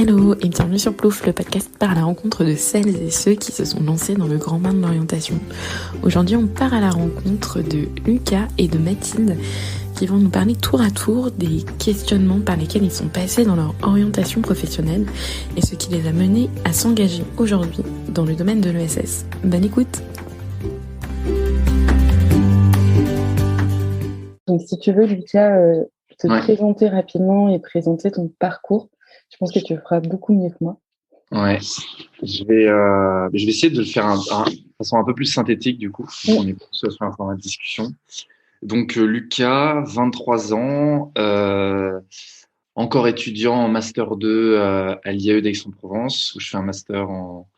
Hello et bienvenue sur Plouf, le podcast qui part à la rencontre de celles et ceux qui se sont lancés dans le grand bain de l'orientation. Aujourd'hui, on part à la rencontre de Lucas et de Mathilde qui vont nous parler tour à tour des questionnements par lesquels ils sont passés dans leur orientation professionnelle et ce qui les a menés à s'engager aujourd'hui dans le domaine de l'ESS. Bonne écoute! Donc, si tu veux, Lucas, te présenter rapidement et présenter ton parcours, je pense que tu le feras beaucoup mieux que moi. Ouais, je vais essayer de le faire de façon un peu plus synthétique du coup. On est plus sur un format de discussion. Donc Lucas, 23 ans, encore étudiant en master 2 à l'IAE d'Aix-en-Provence, où je fais un master en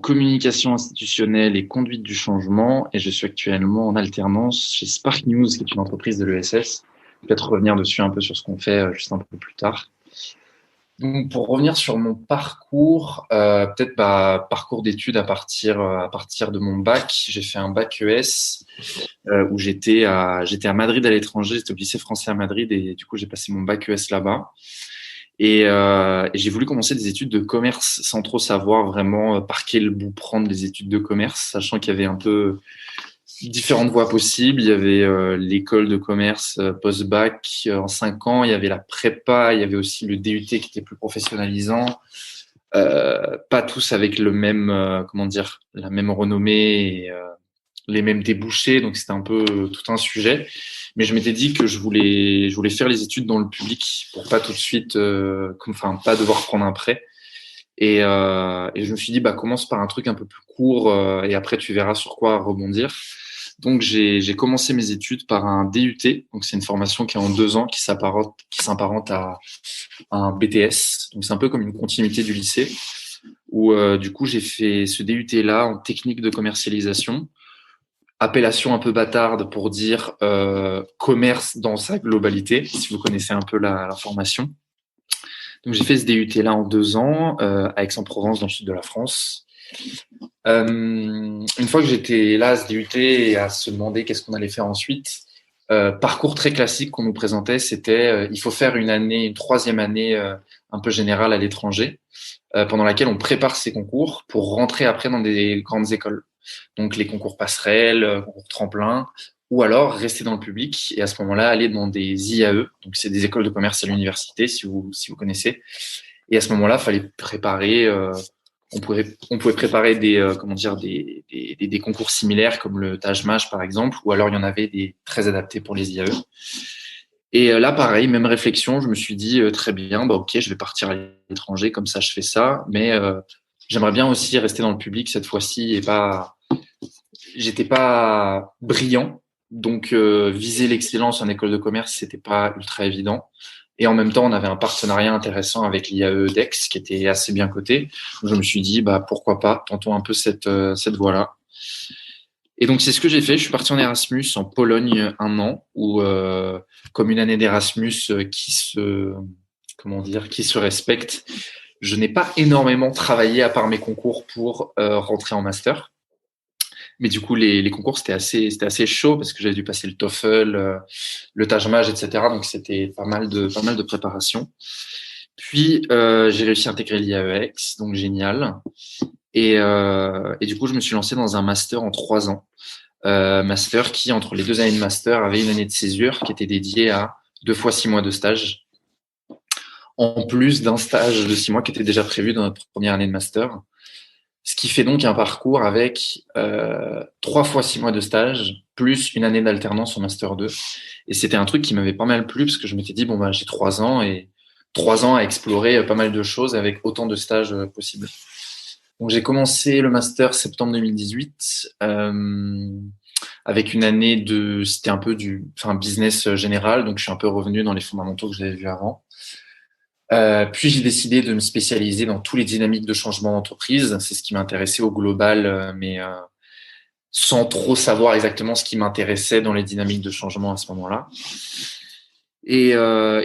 communication institutionnelle et conduite du changement, et je suis actuellement en alternance chez Spark News, qui est une entreprise de l'ESS. Peut-être revenir dessus un peu sur ce qu'on fait juste un peu plus tard. Donc, pour revenir sur mon parcours, parcours d'études à partir de mon bac. J'ai fait un bac ES où j'étais à Madrid à l'étranger. J'étais au lycée français à Madrid et du coup j'ai passé mon bac ES là-bas. Et j'ai voulu commencer des études de commerce sans trop savoir vraiment par quel bout prendre les études de commerce, sachant qu'il y avait un peu différentes voies possibles. Il y avait l'école de commerce post-bac en 5 ans. Il y avait la prépa. Il y avait aussi le DUT qui était plus professionnalisant. Pas tous avec le même, la même renommée et les mêmes débouchés. Donc c'était un peu tout un sujet. Mais je m'étais dit que je voulais faire les études dans le public pour pas tout de suite, pas devoir prendre un prêt. Et je me suis dit, commence par un truc un peu plus court et après tu verras sur quoi rebondir. Donc, j'ai commencé mes études par un DUT. Donc, c'est une formation qui est en 2 ans, qui s'apparente à un BTS. Donc, c'est un peu comme une continuité du lycée où, du coup, j'ai fait ce DUT-là en technique de commercialisation. Appellation un peu bâtarde pour dire commerce dans sa globalité, si vous connaissez un peu la formation. Donc, j'ai fait ce DUT-là en 2 ans à Aix-en-Provence, dans le sud de la France. Une fois que j'étais là à ce DUT et à se demander qu'est-ce qu'on allait faire ensuite, parcours très classique qu'on nous présentait, c'était il faut faire une 3e année un peu générale à l'étranger, pendant laquelle on prépare ses concours pour rentrer après dans des grandes écoles. Donc les concours passerelles, concours tremplin, ou alors rester dans le public et à ce moment-là aller dans des IAE, donc c'est des écoles de commerce à l'université si vous connaissez. Et à ce moment-là, il fallait préparer on pouvait préparer des concours similaires comme le Taj Mahal par exemple, ou alors il y en avait des très adaptés pour les IAE. Et là, pareil, même réflexion, je me suis dit très bien, ok, je vais partir à l'étranger, comme ça je fais ça, mais j'aimerais bien aussi rester dans le public cette fois-ci et j'étais pas brillant, donc viser l'excellence en école de commerce, c'était pas ultra évident. Et en même temps, on avait un partenariat intéressant avec l'IAE d'Aix qui était assez bien coté. Donc, je me suis dit, pourquoi pas, tentons un peu cette voie-là. Et donc, c'est ce que j'ai fait. Je suis parti en Erasmus en Pologne 1 an, où, comme une année d'Erasmus qui se respecte, je n'ai pas énormément travaillé à part mes concours pour rentrer en master. Mais du coup, les concours, c'était assez chaud parce que j'avais dû passer le TOEFL, le Taj Mahal, etc. Donc, c'était pas mal de préparation. Puis, j'ai réussi à intégrer l'IAEX, donc génial. Et du coup, je me suis lancé dans un master en 3 ans. Master qui, entre les 2 années de master, avait une année de césure qui était dédiée à 2 fois 6 mois de stage. En plus d'un stage de 6 mois qui était déjà prévu dans notre première année de master. Ce qui fait donc un parcours avec 3 fois 6 mois de stage, plus une année d'alternance en Master 2. Et c'était un truc qui m'avait pas mal plu, parce que je m'étais dit, j'ai 3 ans, et 3 ans à explorer pas mal de choses avec autant de stages possibles. Donc j'ai commencé le Master septembre 2018, avec une année c'était un peu business général, donc je suis un peu revenu dans les fondamentaux que j'avais vus avant. Puis j'ai décidé de me spécialiser dans tous les dynamiques de changement d'entreprise. C'est ce qui m'intéressait au global, mais sans trop savoir exactement ce qui m'intéressait dans les dynamiques de changement à ce moment-là. Et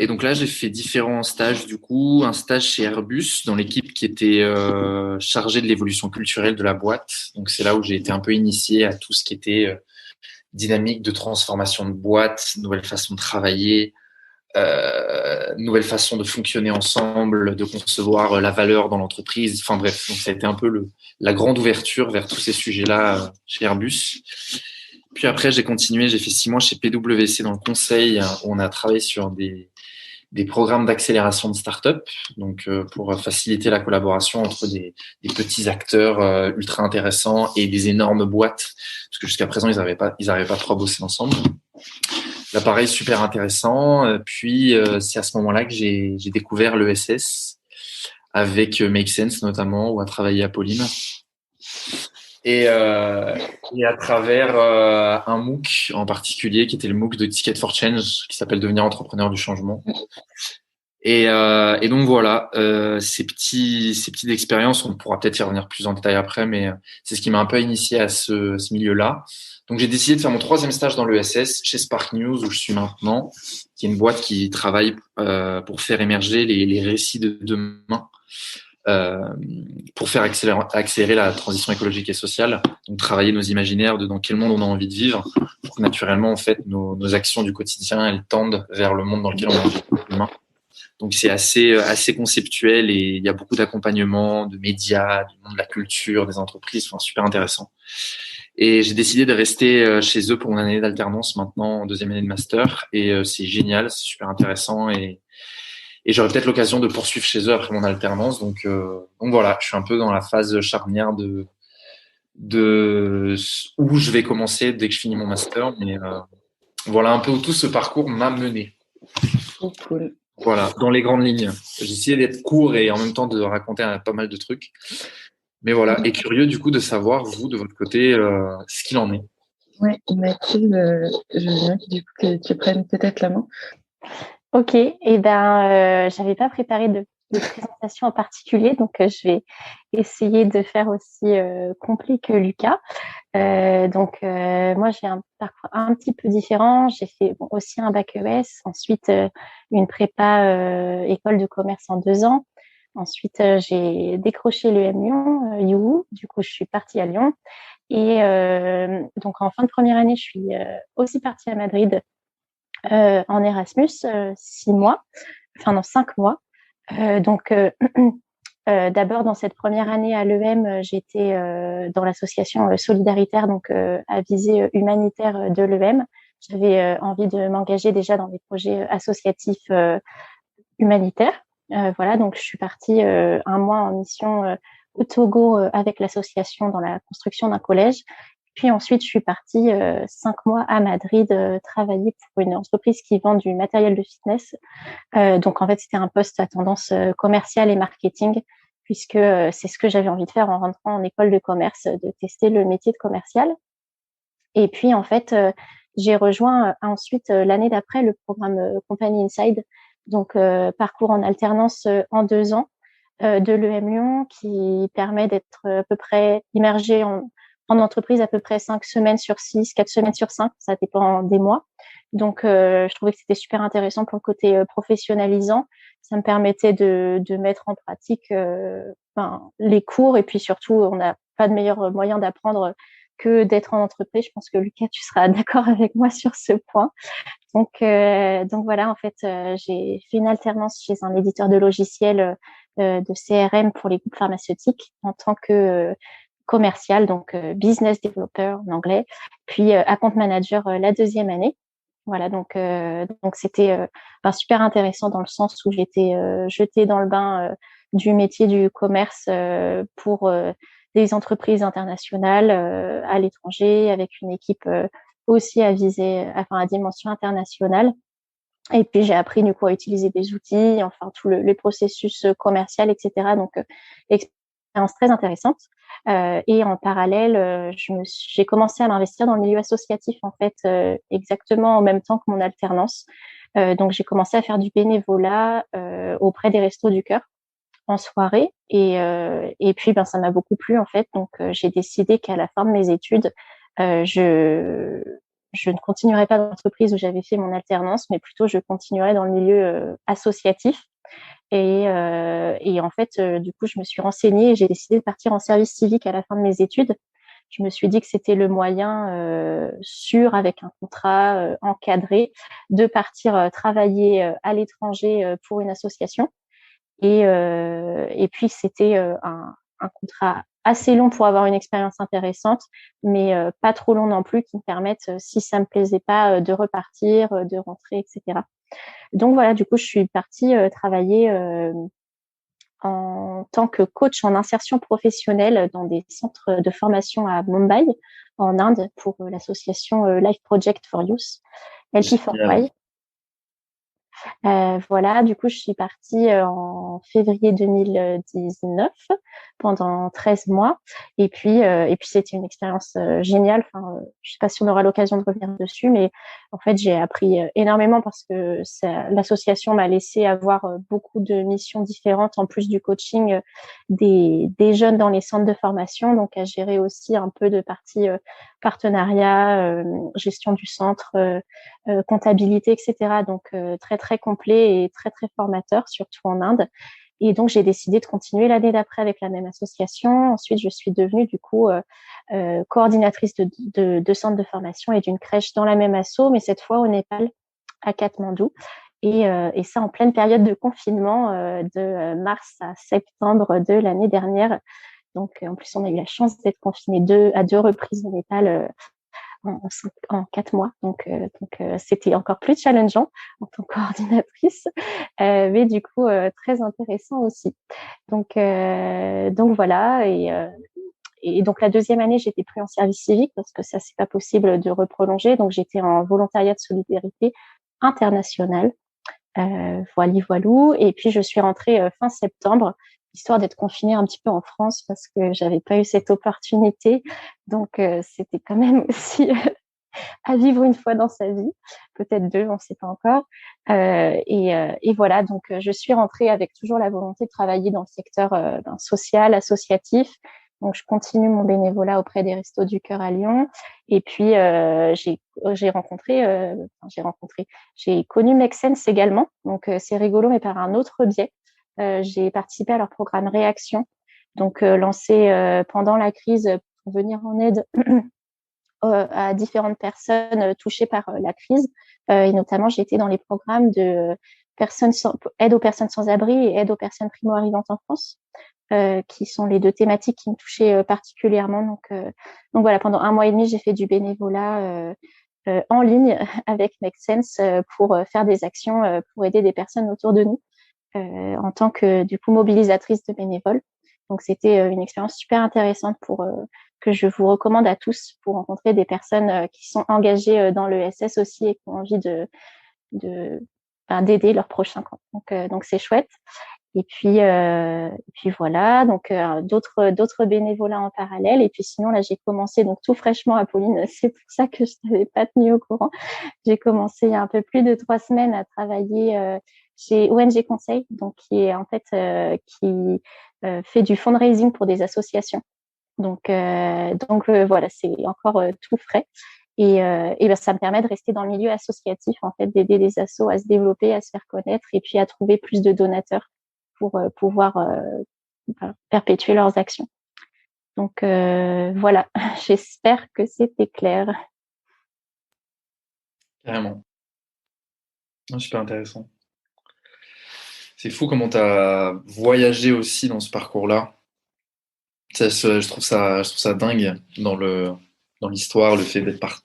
donc là, j'ai fait différents stages du coup. Un stage chez Airbus dans l'équipe qui était chargée de l'évolution culturelle de la boîte. Donc c'est là où j'ai été un peu initié à tout ce qui était dynamique de transformation de boîte, nouvelle façon de travailler, nouvelle façon de fonctionner ensemble, de concevoir la valeur dans l'entreprise. Enfin bref, donc ça a été un peu la grande ouverture vers tous ces sujets-là chez Airbus. Puis après, j'ai continué, j'ai fait 6 mois chez PwC dans le conseil, où on a travaillé sur des programmes d'accélération de start-up, donc pour faciliter la collaboration entre des petits acteurs ultra intéressants et des énormes boîtes, parce que jusqu'à présent, ils n'arrivaient pas trop à bosser ensemble. Là, pareil, super intéressant. Puis, c'est à ce moment-là que j'ai découvert l'ESS avec Make Sense notamment, où a travaillé Apolline. Et à travers un MOOC en particulier, qui était le MOOC de Ticket for Change, qui s'appelle Devenir entrepreneur du changement. Et donc voilà, ces petites expériences, on pourra peut-être y revenir plus en détail après, mais c'est ce qui m'a un peu initié à ce milieu-là. Donc j'ai décidé de faire mon 3e stage dans l'ESS chez Spark News, où je suis maintenant, qui est une boîte qui travaille pour faire émerger les récits de demain, pour faire accélérer la transition écologique et sociale. Donc travailler nos imaginaires de dans quel monde on a envie de vivre, pour que naturellement en fait nos actions du quotidien elles tendent vers le monde dans lequel on a envie de vivre demain. Donc c'est assez conceptuel et il y a beaucoup d'accompagnement de médias, du monde de la culture, des entreprises, enfin super intéressant. Et j'ai décidé de rester chez eux pour mon année d'alternance maintenant, en 2e année de master. Et c'est génial, c'est super intéressant et j'aurai peut-être l'occasion de poursuivre chez eux après mon alternance. Donc voilà, je suis un peu dans la phase charnière de où je vais commencer dès que je finis mon master. Mais voilà un peu où tout ce parcours m'a mené. Oh, cool. Voilà, dans les grandes lignes. J'ai essayé d'être court et en même temps de raconter pas mal de trucs. Mais voilà, et curieux du coup de savoir, vous, de votre côté, ce qu'il en est. Ouais, Mathilde, je veux bien que tu prennes peut-être la main. Ok, et j'avais pas préparé de présentation en particulier, donc je vais essayer de faire aussi complet que Lucas. Moi, j'ai un parcours un petit peu différent. J'ai fait aussi un bac ES, ensuite une prépa école de commerce en 2 ans. Ensuite, j'ai décroché l'EM Lyon, youhou. Du coup, je suis partie à Lyon. Et donc, en fin de première année, je suis aussi partie à Madrid en Erasmus, 6 mois, enfin non, 5 mois. D'abord, dans cette première année à l'EM, j'étais dans l'association solidaritaire, donc à visée humanitaire de l'EM. J'avais envie de m'engager déjà dans des projets associatifs humanitaires. Voilà, donc je suis partie 1 mois en mission au Togo avec l'association dans la construction d'un collège. Puis ensuite, je suis partie 5 mois à Madrid travailler pour une entreprise qui vend du matériel de fitness. Donc en fait, c'était un poste à tendance commerciale et marketing, puisque c'est ce que j'avais envie de faire en rentrant en école de commerce, de tester le métier de commercial. Et puis en fait, j'ai rejoint ensuite l'année d'après le programme Company Inside, donc parcours en alternance en 2 ans de l'EM Lyon, qui permet d'être à peu près immergé en entreprise à peu près 5 semaines sur 6, 4 semaines sur 5, ça dépend des mois. Donc, je trouvais que c'était super intéressant pour le côté professionnalisant. Ça me permettait de mettre en pratique les cours, et puis surtout, on n'a pas de meilleur moyen d'apprendre que d'être en entreprise. Je pense que Lucas, tu seras d'accord avec moi sur ce point. Donc voilà, en fait, j'ai fait une alternance chez un éditeur de logiciels de CRM pour les groupes pharmaceutiques en tant que commercial, donc business developer en anglais, puis account manager la 2e année. Voilà, donc c'était super intéressant dans le sens où j'étais jetée dans le bain du métier du commerce pour des entreprises internationales à l'étranger, avec une équipe aussi à dimension internationale. Et puis j'ai appris du coup à utiliser des outils, enfin tout le processus commercial, etc. Donc expérience très intéressante. Et en parallèle, j'ai commencé à m'investir dans le milieu associatif en fait exactement en même temps que mon alternance. Donc j'ai commencé à faire du bénévolat auprès des Restos du Cœur en soirée, et puis ça m'a beaucoup plu en fait. Donc j'ai décidé qu'à la fin de mes études, je ne continuerai pas dans l'entreprise où j'avais fait mon alternance, mais plutôt je continuerai dans le milieu associatif. Et en fait, du coup, je me suis renseignée et j'ai décidé de partir en service civique à la fin de mes études. je me suis dit que c'était le moyen sûr, avec un contrat encadré, de partir travailler à l'étranger pour une association. Et puis, c'était un contrat assez long pour avoir une expérience intéressante, mais pas trop long non plus, qui me permettent, si ça me plaisait pas, de repartir, de rentrer, etc. Donc voilà, du coup, je suis partie travailler en tant que coach en insertion professionnelle dans des centres de formation à Mumbai, en Inde, pour l'association Life Project for Youth, LP4Y. Voilà, du coup, je suis partie en février 2019 pendant 13 mois. Et puis c'était une expérience géniale. Enfin, je sais pas si on aura l'occasion de revenir dessus, mais en fait, j'ai appris énormément parce que l'association m'a laissé avoir beaucoup de missions différentes en plus du coaching des jeunes dans les centres de formation. Donc, à gérer aussi un peu de partie partenariat, gestion du centre, comptabilité, etc. Donc, très, très complet et très, très formateur, surtout en Inde. Et donc, j'ai décidé de continuer l'année d'après avec la même association. Ensuite, je suis devenue, du coup, coordinatrice de centre de formation et d'une crèche dans la même asso, mais cette fois au Népal, à Katmandou. Et ça en pleine période de confinement, de mars à septembre de l'année dernière. Donc, en plus, on a eu la chance d'être confinés à deux reprises au Népal, en 4 mois. Donc, c'était encore plus challengeant en tant que coordinatrice, mais du coup, très intéressant aussi. Donc voilà. Et donc, la deuxième année, j'étais plus en service civique parce que ça, c'est pas possible de reprolonger. Donc, j'étais en volontariat de solidarité internationale. Voilou. Et puis, je suis rentrée fin septembre, histoire d'être confinée un petit peu en France parce que j'avais pas eu cette opportunité. Donc, c'était quand même aussi à vivre une fois dans sa vie, peut-être deux, on ne sait pas encore. Et voilà, donc je suis rentrée avec toujours la volonté de travailler dans le secteur social, associatif. Donc, je continue mon bénévolat auprès des Restos du Cœur à Lyon. Et puis, j'ai connu Make Sense également. Donc, c'est rigolo, mais par un autre biais. J'ai participé à leur programme Réaction, donc lancé pendant la crise pour venir en aide à différentes personnes touchées par la crise. Et notamment, j'ai été dans les programmes de aide aux personnes sans abri et aide aux personnes primo-arrivantes en France, qui sont les deux thématiques qui me touchaient particulièrement. Donc voilà, pendant 1 mois et demi, j'ai fait du bénévolat en ligne avec Make Sense pour faire des actions pour aider des personnes autour de nous en tant que, du coup, mobilisatrice de bénévoles. Donc, c'était une expérience super intéressante que je vous recommande à tous pour rencontrer des personnes qui sont engagées dans l'ESS aussi et qui ont envie d'aider leurs prochains. Donc, c'est chouette. Et puis voilà, donc d'autres bénévolats en parallèle. Et puis sinon, là, j'ai commencé donc tout fraîchement, Apolline. C'est pour ça que je t'avais pas tenu au courant. J'ai commencé il y a un peu plus de 3 semaines à travailler chez ONG Conseil, donc qui est en fait qui fait du fundraising pour des associations. Donc voilà, c'est encore tout frais. Et ben, ça me permet de rester dans le milieu associatif, en fait, d'aider les assos à se développer, à se faire connaître et puis à trouver plus de donateurs pour pouvoir perpétuer leurs actions. Donc voilà, j'espère que c'était clair. Carrément. Super intéressant. C'est fou comment tu as voyagé aussi dans ce parcours-là. Je trouve ça dingue dans l'histoire, le fait d'être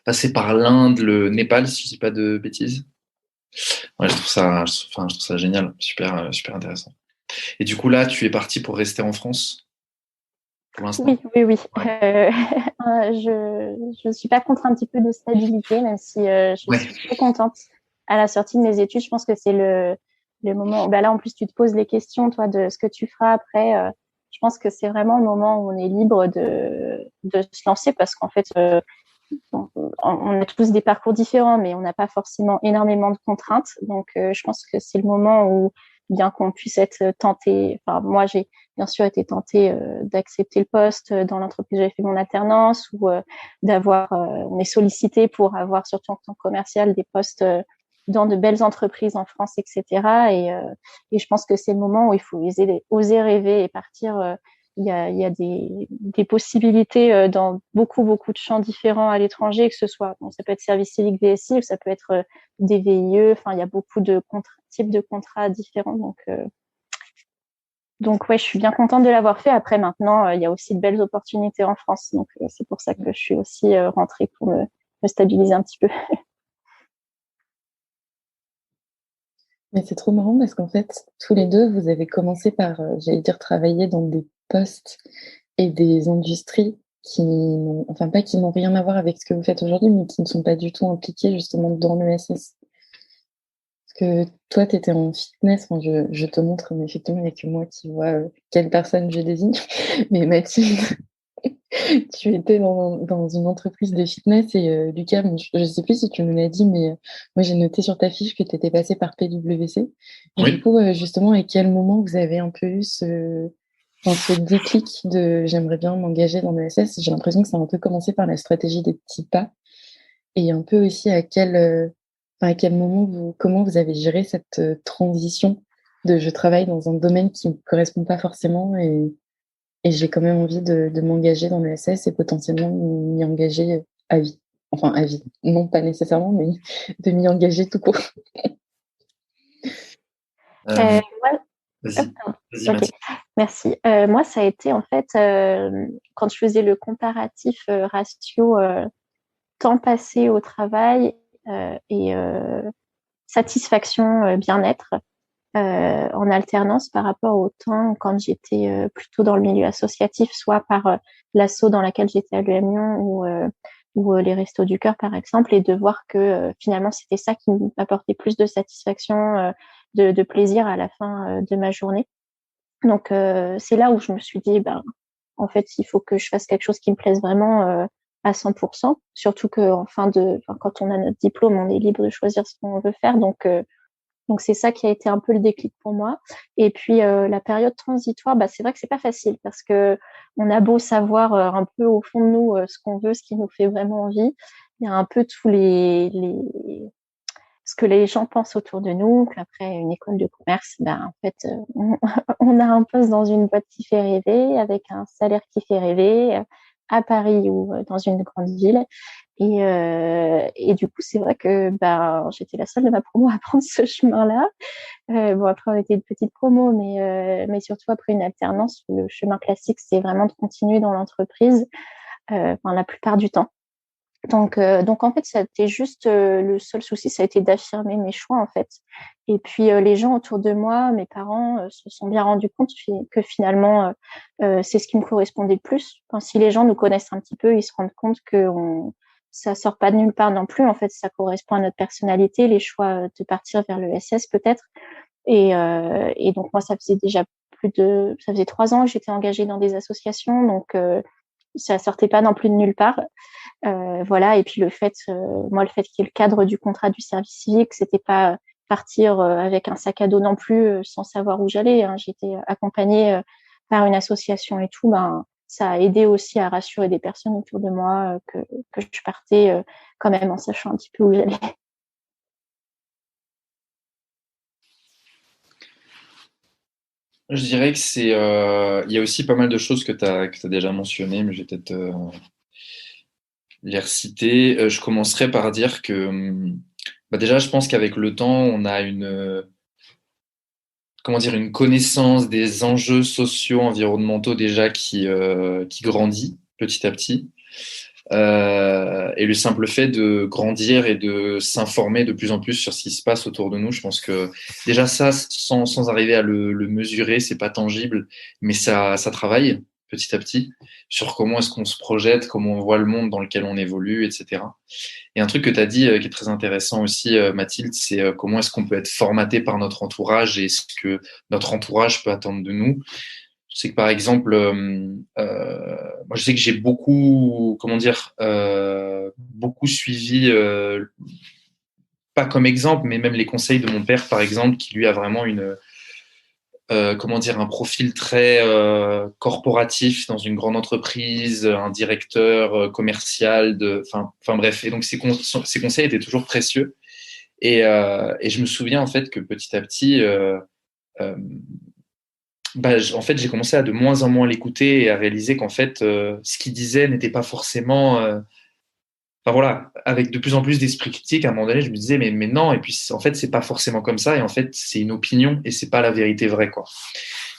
passé par l'Inde, le Népal, si je dis pas de bêtises. Ouais, je trouve ça génial, super, super intéressant. Et du coup, là, tu es parti pour rester en France pour l'instant? Oui. Ouais. Je suis pas contre un petit peu de stabilité, même si je suis très contente à la sortie de mes études. Je pense que c'est le moment. Là, en plus, tu te poses les questions, toi, de ce que tu feras après. Je pense que c'est vraiment le moment où on est libre de se lancer parce qu'en fait, on a tous des parcours différents, mais on n'a pas forcément énormément de contraintes. Donc, je pense que c'est le moment où, bien qu'on puisse être tenté, enfin, moi, j'ai bien sûr été tentée d'accepter le poste dans l'entreprise où j'avais fait mon alternance ou on est sollicité pour avoir, surtout en tant que commercial, des postes dans de belles entreprises en France, etc. Et je pense que c'est le moment où il faut oser rêver et partir il y a des possibilités dans beaucoup de champs différents à l'étranger, que ce soit, bon, ça peut être service civique VSI, ou ça peut être des VIE. Enfin, il y a beaucoup de types de contrats différents. Donc ouais, je suis bien contente de l'avoir fait. Après, maintenant, il y a aussi de belles opportunités en France. Donc c'est pour ça que je suis aussi rentrée pour me stabiliser un petit peu. Mais c'est trop marrant parce qu'en fait, tous les deux, vous avez commencé par, j'allais dire, travailler dans des postes et des industries qui n'ont, enfin pas qui n'ont rien à voir avec ce que vous faites aujourd'hui, mais qui ne sont pas du tout impliqués justement dans l'ESS. Parce que toi, tu étais en fitness, enfin, je te montre, mais effectivement, il n'y a que moi qui vois quelle personne je désigne. Mais Mathilde, tu étais dans une entreprise de fitness et Lucas, bon, je ne sais plus si tu nous l'as dit, mais moi j'ai noté sur ta fiche que tu étais passé par PwC. Et Oui. du coup, justement, à quel moment vous avez un peu eu ce déclic de j'aimerais bien m'engager dans l'ESS? J'ai l'impression que ça a un peu commencé par la stratégie des petits pas et un peu aussi à quel moment comment vous avez géré cette transition de je travaille dans un domaine qui ne me correspond pas forcément et j'ai quand même envie de m'engager dans l'ESS et potentiellement m'y engager à vie. Enfin, à vie. Non, pas nécessairement, mais de m'y engager tout court. Moi, Vas-y, ok, Mathilde. merci. Moi, ça a été en fait quand je faisais le comparatif ratio temps passé au travail et satisfaction, bien-être en alternance par rapport au temps quand j'étais plutôt dans le milieu associatif, soit par l'asso dans laquelle j'étais à l'UM Lyon ou les Restos du Cœur par exemple, et de voir que finalement c'était ça qui m'apportait plus de satisfaction, de plaisir à la fin de ma journée. Donc c'est là où je me suis dit, ben en fait il faut que je fasse quelque chose qui me plaise vraiment à 100%. Surtout que quand on a notre diplôme, on est libre de choisir ce qu'on veut faire. Donc c'est ça qui a été un peu le déclic pour moi. Et puis la période transitoire, bah c'est vrai que c'est pas facile parce que on a beau savoir un peu au fond de nous ce qu'on veut, ce qui nous fait vraiment envie, il y a un peu tous les ce que les gens pensent autour de nous, qu'après une école de commerce, ben en fait on a un poste dans une boîte qui fait rêver, avec un salaire qui fait rêver, à Paris ou dans une grande ville. Et du coup, c'est vrai que ben j'étais la seule de ma promo à prendre ce chemin-là. Bon, après, on était une petite promo, mais surtout après une alternance, le chemin classique, c'est vraiment de continuer dans l'entreprise, la plupart du temps. Donc en fait, ça a été juste le seul souci, ça a été d'affirmer mes choix en fait. Et puis les gens autour de moi, mes parents, se sont bien rendus compte que finalement c'est ce qui me correspondait le plus. Enfin, si les gens nous connaissent un petit peu, ils se rendent compte que ça sort pas de nulle part non plus. En fait, ça correspond à notre personnalité, les choix de partir vers le SS peut-être. Et donc moi, ça faisait 3 ans que j'étais engagée dans des associations, donc ça sortait pas non plus de nulle part. Voilà. Et puis le fait qu'il y ait le cadre du contrat du service civique, c'était pas partir avec un sac à dos non plus sans savoir où j'allais, hein. J'étais accompagnée par une association et tout. Ben ça a aidé aussi à rassurer des personnes autour de moi que je partais quand même en sachant un petit peu où j'allais. Je dirais que il y a aussi pas mal de choses que tu as déjà mentionnées, mais je vais peut-être les reciter. Je commencerai par dire que déjà, je pense qu'avec le temps, on a une connaissance des enjeux sociaux, environnementaux déjà qui grandit petit à petit. Et le simple fait de grandir et de s'informer de plus en plus sur ce qui se passe autour de nous, je pense que déjà ça, sans arriver à le mesurer, c'est pas tangible, mais ça travaille petit à petit sur comment est-ce qu'on se projette, comment on voit le monde dans lequel on évolue, etc. Et un truc que tu as dit qui est très intéressant aussi, Mathilde, c'est comment est-ce qu'on peut être formaté par notre entourage et ce que notre entourage peut attendre de nous. Je sais que par exemple, moi je sais que j'ai beaucoup, beaucoup suivi, pas comme exemple, mais même les conseils de mon père, par exemple, qui lui a vraiment un profil très corporatif dans une grande entreprise, un directeur commercial, enfin bref. Et donc ces conseils étaient toujours précieux. Et je me souviens en fait que petit à petit, en fait, j'ai commencé à de moins en moins l'écouter et à réaliser qu'en fait, ce qu'il disait n'était pas forcément. Enfin voilà, avec de plus en plus d'esprit critique, à un moment donné, je me disais mais non. Et puis en fait, c'est pas forcément comme ça. Et en fait, c'est une opinion et c'est pas la vérité vraie, quoi.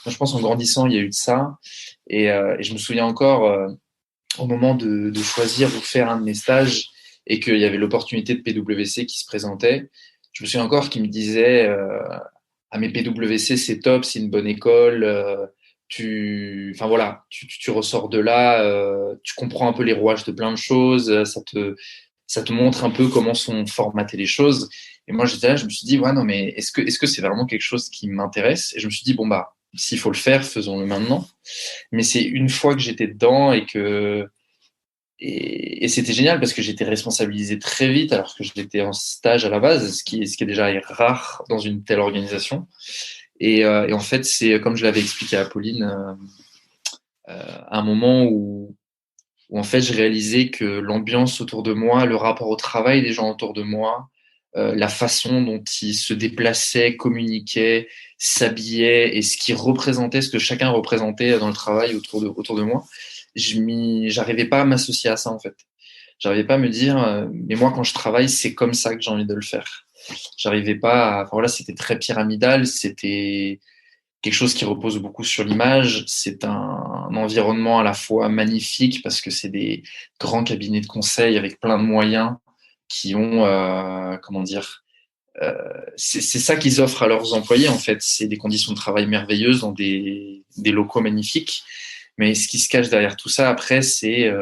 Donc, je pense qu'en grandissant, il y a eu de ça. Et je me souviens encore au moment de choisir ou faire un de mes stages et qu'il y avait l'opportunité de PwC qui se présentait. Je me souviens encore qu'il me disait ah mais PwC c'est top, c'est une bonne école, enfin voilà, tu ressors de là, tu comprends un peu les rouages de plein de choses, ça te montre un peu comment sont formatées les choses. Et moi j'étais là, je me suis dit ouais non mais est-ce que c'est vraiment quelque chose qui m'intéresse? Et je me suis dit bon bah s'il faut le faire, faisons-le maintenant. Mais c'est une fois que j'étais dedans et c'était génial parce que j'étais responsabilisé très vite alors que j'étais en stage à la base, ce qui est déjà rare dans une telle organisation. Et en fait, c'est comme je l'avais expliqué à Pauline, à un moment où en fait je réalisais que l'ambiance autour de moi, le rapport au travail des gens autour de moi, la façon dont ils se déplaçaient, communiquaient, s'habillaient et ce qui représentait, ce que chacun représentait dans le travail autour de moi, j'arrivais pas à m'associer à ça en fait. J'arrivais pas à me dire, mais moi quand je travaille, c'est comme ça que j'ai envie de le faire. J'arrivais pas enfin voilà, c'était très pyramidal, c'était quelque chose qui repose beaucoup sur l'image. C'est un environnement à la fois magnifique parce que c'est des grands cabinets de conseil avec plein de moyens qui ont, comment dire, c'est ça qu'ils offrent à leurs employés en fait. C'est des conditions de travail merveilleuses dans des locaux magnifiques. Mais ce qui se cache derrière tout ça après, c'est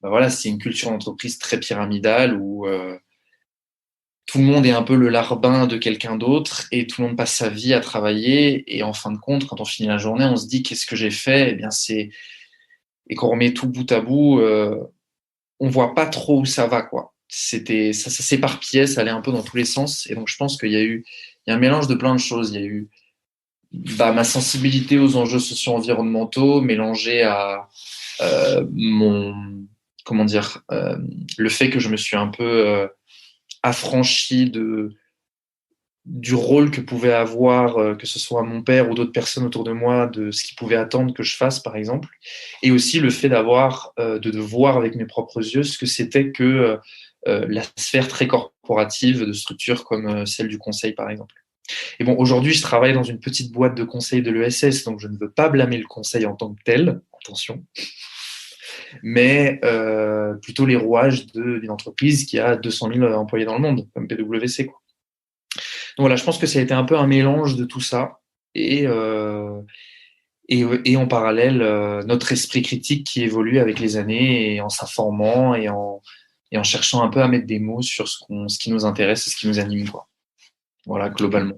voilà, c'est une culture d'entreprise très pyramidale où tout le monde est un peu le larbin de quelqu'un d'autre et tout le monde passe sa vie à travailler. Et en fin de compte, quand on finit la journée, on se dit qu'est-ce que j'ai fait? Eh bien, et qu'on remet tout bout à bout, on voit pas trop où ça va, quoi. Ça s'éparpillait, ça allait un peu dans tous les sens. Et donc, je pense il y a un mélange de plein de choses. Il y a eu ma sensibilité aux enjeux socio-environnementaux mélangée à mon, comment dire, le fait que je me suis un peu affranchi du rôle que pouvait avoir, que ce soit mon père ou d'autres personnes autour de moi, de ce qu'ils pouvaient attendre que je fasse, par exemple. Et aussi le fait de voir avec mes propres yeux ce que c'était que la sphère très corporative de structures comme celle du conseil, par exemple. Et bon, aujourd'hui, je travaille dans une petite boîte de conseil de l'ESS, donc je ne veux pas blâmer le conseil en tant que tel, attention, mais plutôt les rouages d'une entreprise qui a 200 000 employés dans le monde, comme PwC, quoi. Donc voilà, je pense que ça a été un peu un mélange de tout ça et, et en parallèle, notre esprit critique qui évolue avec les années et en s'informant et en cherchant un peu à mettre des mots sur ce qui nous intéresse et ce qui nous anime, quoi. Voilà, globalement.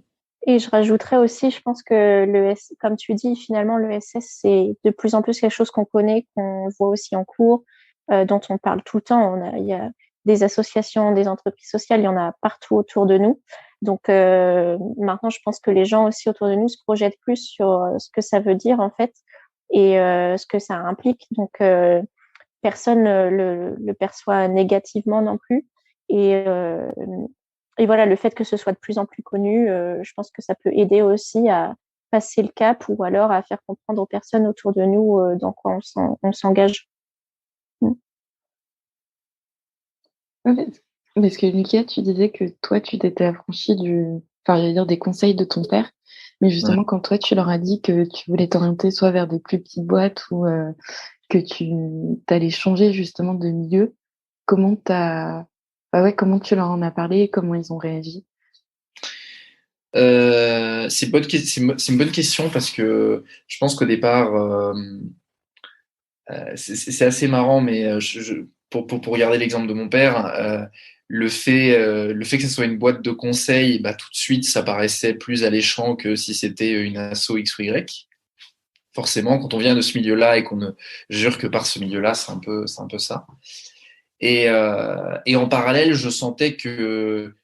Et je rajouterais aussi, je pense que comme tu dis, finalement, l'ESS, c'est de plus en plus quelque chose qu'on connaît, qu'on voit aussi en cours, dont on parle tout le temps. Il y a des associations, des entreprises sociales, il y en a partout autour de nous. Donc maintenant, je pense que les gens aussi autour de nous se projettent plus sur ce que ça veut dire en fait et ce que ça implique. Donc personne le perçoit négativement non plus. Et voilà, le fait que ce soit de plus en plus connu, je pense que ça peut aider aussi à passer le cap ou alors à faire comprendre aux personnes autour de nous dans quoi on s'engage. Parce que Lucas, tu disais que toi, tu t'étais affranchi enfin, j'allais dire des conseils de ton père, mais justement, quand toi, tu leur as dit que tu voulais t'orienter soit vers des plus petites boîtes ou que tu allais changer justement de milieu, comment tu leur en as parlé, comment ils ont réagi? C'est une bonne question parce que je pense qu'au départ, c'est assez marrant, mais pour regarder l'exemple de mon père, le fait que ce soit une boîte de conseil, bah, tout de suite, ça paraissait plus alléchant que si c'était une asso X ou Y. Forcément, quand on vient de ce milieu-là et qu'on ne jure que par ce milieu-là, c'est un peu ça. Et en parallèle, je sentais que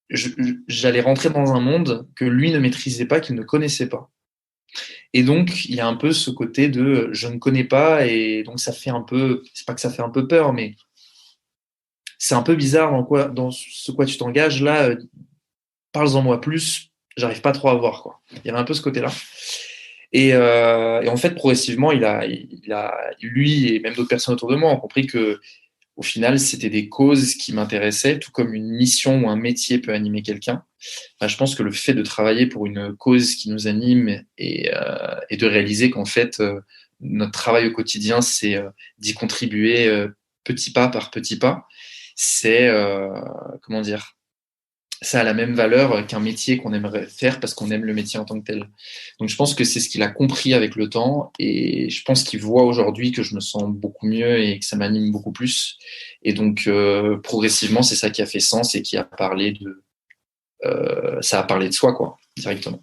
j'allais rentrer dans un monde que lui ne maîtrisait pas, qu'il ne connaissait pas. Et donc, il y a un peu ce côté de je ne connais pas, et donc ça fait un peu, c'est pas que ça fait un peu peur, mais c'est un peu bizarre dans ce quoi tu t'engages là, parle-en moi plus, j'arrive pas trop à voir, quoi. Il y avait un peu ce côté-là. Et en fait, progressivement, lui et même d'autres personnes autour de moi ont compris que, au final, c'était des causes qui m'intéressaient, tout comme une mission ou un métier peut animer quelqu'un. Bah, je pense que le fait de travailler pour une cause qui nous anime et de réaliser qu'en fait, notre travail au quotidien, c'est d'y contribuer petit pas par petit pas, c'est, comment dire, ça a la même valeur qu'un métier qu'on aimerait faire parce qu'on aime le métier en tant que tel. Donc je pense que c'est ce qu'il a compris avec le temps et je pense qu'il voit aujourd'hui que je me sens beaucoup mieux et que ça m'anime beaucoup plus. Et donc progressivement, c'est ça qui a fait sens et qui a parlé ça a parlé de soi, quoi, directement.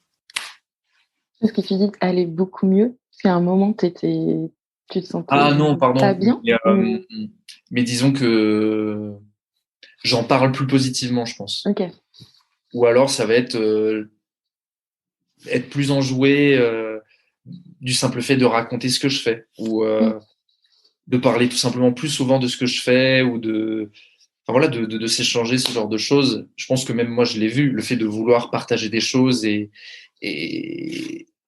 Est-ce que tu dis aller beaucoup mieux? C'est un moment, tu te sentais Ah non, pardon. pas bien? Mais disons que j'en parle plus positivement, je pense. Ok. Ou alors ça va être plus enjoué du simple fait de raconter ce que je fais ou de parler tout simplement plus souvent de ce que je fais ou enfin, voilà, de s'échanger ce genre de choses. Je pense que même moi je l'ai vu, le fait de vouloir partager des choses et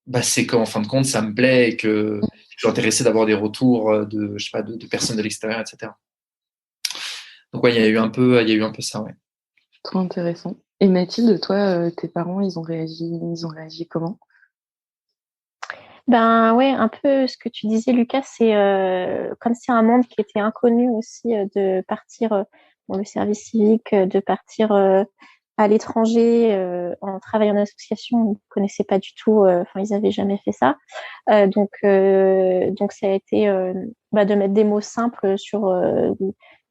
bah, c'est qu'en fin de compte ça me plaît et que je suis intéressé d'avoir des retours je sais pas, de personnes de l'extérieur, etc. Donc ouais, il y a eu un peu ça, ouais. Trop intéressant. Et Mathilde, toi, tes parents, ils ont réagi comment? Ben ouais, un peu ce que tu disais, Lucas, c'est comme c'est un monde qui était inconnu aussi, de partir dans le service civique, de partir à l'étranger en travaillant en association, ils ne connaissaient pas du tout, enfin ils n'avaient jamais fait ça. Donc ça a été de mettre des mots simples sur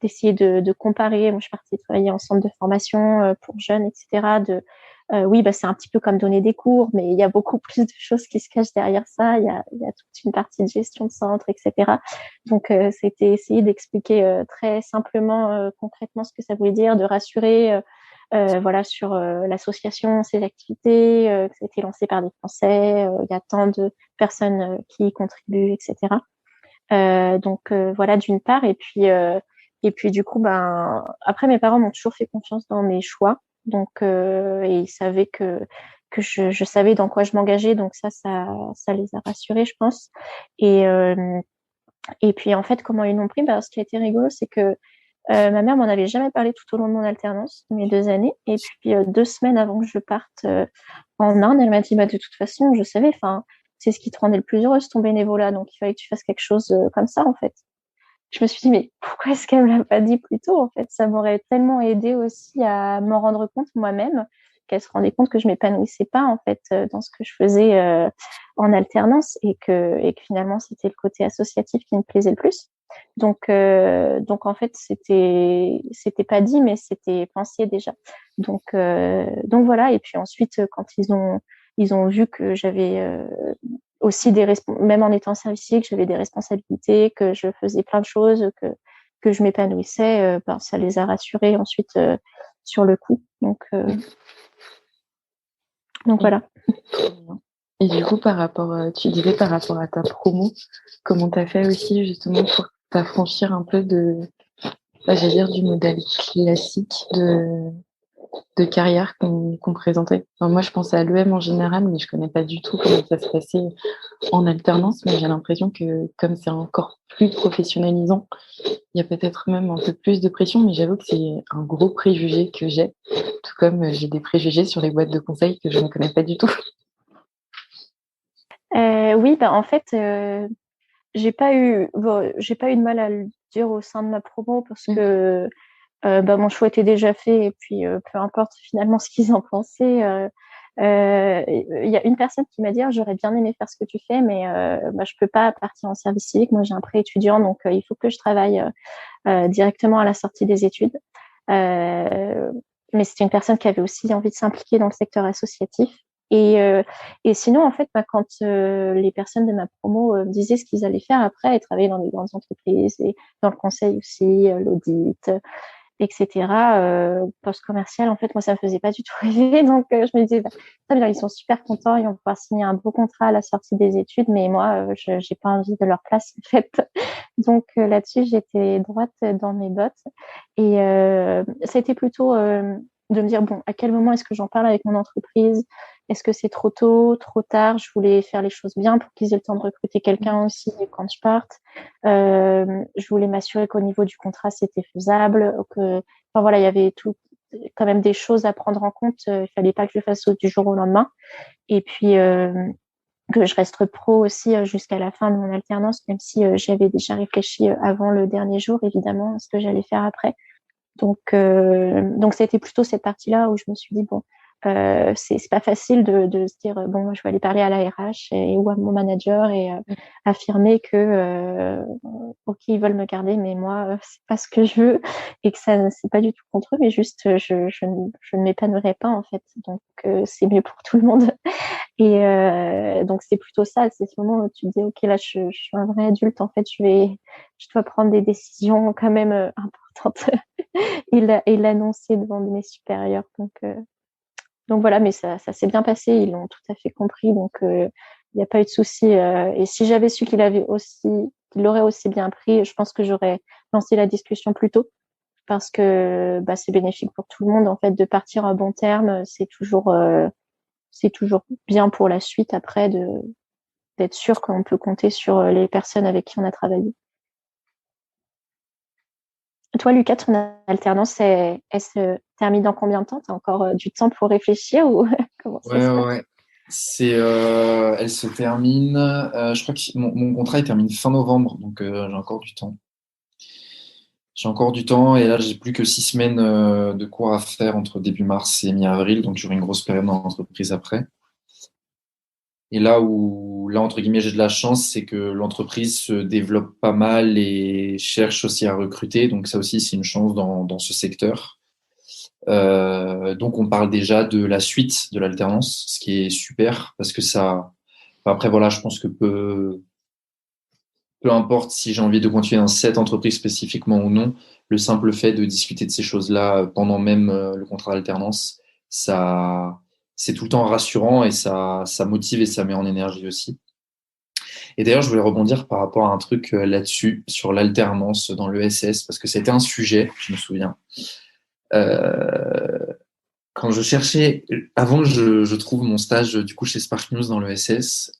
d'essayer de comparer. Moi, je suis partie travailler en centre de formation pour jeunes, etc. Oui, c'est un petit peu comme donner des cours, mais il y a beaucoup plus de choses qui se cachent derrière ça. Il y a toute une partie de gestion de centre, etc. Donc, c'était essayer d'expliquer très simplement, concrètement ce que ça voulait dire, de rassurer voilà, sur l'association, ses activités, que ça a été lancé par des Français, il y a tant de personnes qui y contribuent, etc. Voilà, d'une part. Et puis du coup, après, mes parents m'ont toujours fait confiance dans mes choix. Et ils savaient que je savais dans quoi je m'engageais. Donc ça les a rassurés, je pense. Et puis, en fait, comment ils l'ont pris? Ce qui a été rigolo, c'est que ma mère m'en avait jamais parlé tout au long de mon alternance, mes 2 années. Et puis, 2 semaines avant que je parte en Inde, elle m'a dit, de toute façon, je savais, enfin, c'est ce qui te rendait le plus heureuse, ton bénévolat. Donc, il fallait que tu fasses quelque chose comme ça, en fait. Je me suis dit, mais pourquoi est-ce qu'elle me l'a pas dit plus tôt, en fait? Ça m'aurait tellement aidé aussi à m'en rendre compte moi-même, qu'elle se rendait compte que je m'épanouissais pas, en fait, dans ce que je faisais en alternance et que finalement, c'était le côté associatif qui me plaisait le plus. Donc en fait, c'était pas dit, mais c'était pensé déjà. Donc voilà. Et puis ensuite, quand ils ont vu que j'avais aussi même en étant en service civique, j'avais des responsabilités, que je faisais plein de choses, que je m'épanouissais, ça les a rassurés ensuite sur le coup. Donc voilà. Et du coup, tu disais par rapport à ta promo, comment tu as fait aussi justement pour t'affranchir un peu j'allais dire, du modèle classique de carrière qu'on présentait. Enfin, moi, je pensais à l'EM en général, mais je connais pas du tout comment ça se passait en alternance, mais j'ai l'impression que comme c'est encore plus professionnalisant, il y a peut-être même un peu plus de pression, mais j'avoue que c'est un gros préjugé que j'ai, tout comme j'ai des préjugés sur les boîtes de conseil que je ne connais pas du tout. Oui, en fait, j'ai pas eu de mal à le dire au sein de ma promo parce que mon choix était déjà fait et puis peu importe finalement ce qu'ils en pensaient. Il y a une personne qui m'a dit j'aurais bien aimé faire ce que tu fais, mais je peux pas partir en service civique. Moi, j'ai un prêt étudiant, donc il faut que je travaille directement à la sortie des études. Mais c'était une personne qui avait aussi envie de s'impliquer dans le secteur associatif. Et sinon, en fait, quand les personnes de ma promo me disaient ce qu'ils allaient faire après, et travailler dans des grandes entreprises et dans le conseil aussi, l'audit, etc. Post-commercial, en fait, moi, ça me faisait pas du tout rêver. Donc, je me disais, très bien, ils sont super contents, ils vont pouvoir signer un beau contrat à la sortie des études, mais moi, je j'ai pas envie de leur place, en fait. Donc, là-dessus, j'étais droite dans mes bottes. Et ça a été plutôt de me dire, bon, à quel moment est-ce que j'en parle avec mon entreprise? est-ce que c'est trop tôt, trop tard? Je voulais faire les choses bien pour qu'ils aient le temps de recruter quelqu'un aussi quand je parte. Je voulais m'assurer qu'au niveau du contrat, c'était faisable. Enfin voilà, il y avait quand même des choses à prendre en compte. Il fallait pas que je le fasse du jour au lendemain. Et puis, que je reste pro aussi jusqu'à la fin de mon alternance, même si j'y avais déjà réfléchi avant le dernier jour, évidemment, à ce que j'allais faire après. Donc c'était plutôt cette partie-là où je me suis dit, bon, c'est pas facile de se dire, bon, je vais aller parler à la RH ou à mon manager et affirmer que, ok, ils veulent me garder, mais moi, c'est pas ce que je veux et que ça, c'est pas du tout contre eux, mais juste, je ne m'épanouirais pas, en fait. Donc, c'est mieux pour tout le monde. Et donc, c'est plutôt ça, c'est ce moment où tu te dis, ok, là, je suis un vrai adulte, en fait, je dois prendre des décisions quand même importantes et l'annoncer devant mes supérieurs. Donc voilà, mais ça s'est bien passé, ils l'ont tout à fait compris, donc il n'y a pas eu de souci. Et si j'avais su qu'il l'aurait aussi bien pris, je pense que j'aurais lancé la discussion plus tôt, parce que bah, c'est bénéfique pour tout le monde en fait de partir à bon terme. C'est toujours bien pour la suite après d'être sûr qu'on peut compter sur les personnes avec qui on a travaillé. Toi, Lucas, ton alternance, elle se termine dans combien de temps? Tu as encore du temps pour réfléchir ou comment ça se passe? Ouais. Elle se termine. Je crois que mon contrat il termine fin novembre, donc j'ai encore du temps. J'ai encore du temps et là j'ai plus que 6 semaines de cours à faire entre début mars et mi-avril, donc j'aurai une grosse période dans l'entreprise après. Et là entre guillemets j'ai de la chance, c'est que l'entreprise se développe pas mal et cherche aussi à recruter, donc ça aussi c'est une chance dans ce secteur. Donc on parle déjà de la suite de l'alternance, ce qui est super parce que ça. Après voilà, je pense que peu importe si j'ai envie de continuer dans cette entreprise spécifiquement ou non, le simple fait de discuter de ces choses-là pendant même le contrat d'alternance, ça, c'est tout le temps rassurant et ça motive et ça met en énergie aussi. Et d'ailleurs, je voulais rebondir par rapport à un truc là-dessus, sur l'alternance dans l'ESS, parce que c'était un sujet, je me souviens. Euh, Quand je cherchais, avant que je trouve mon stage du coup chez Spark News dans l'ESS,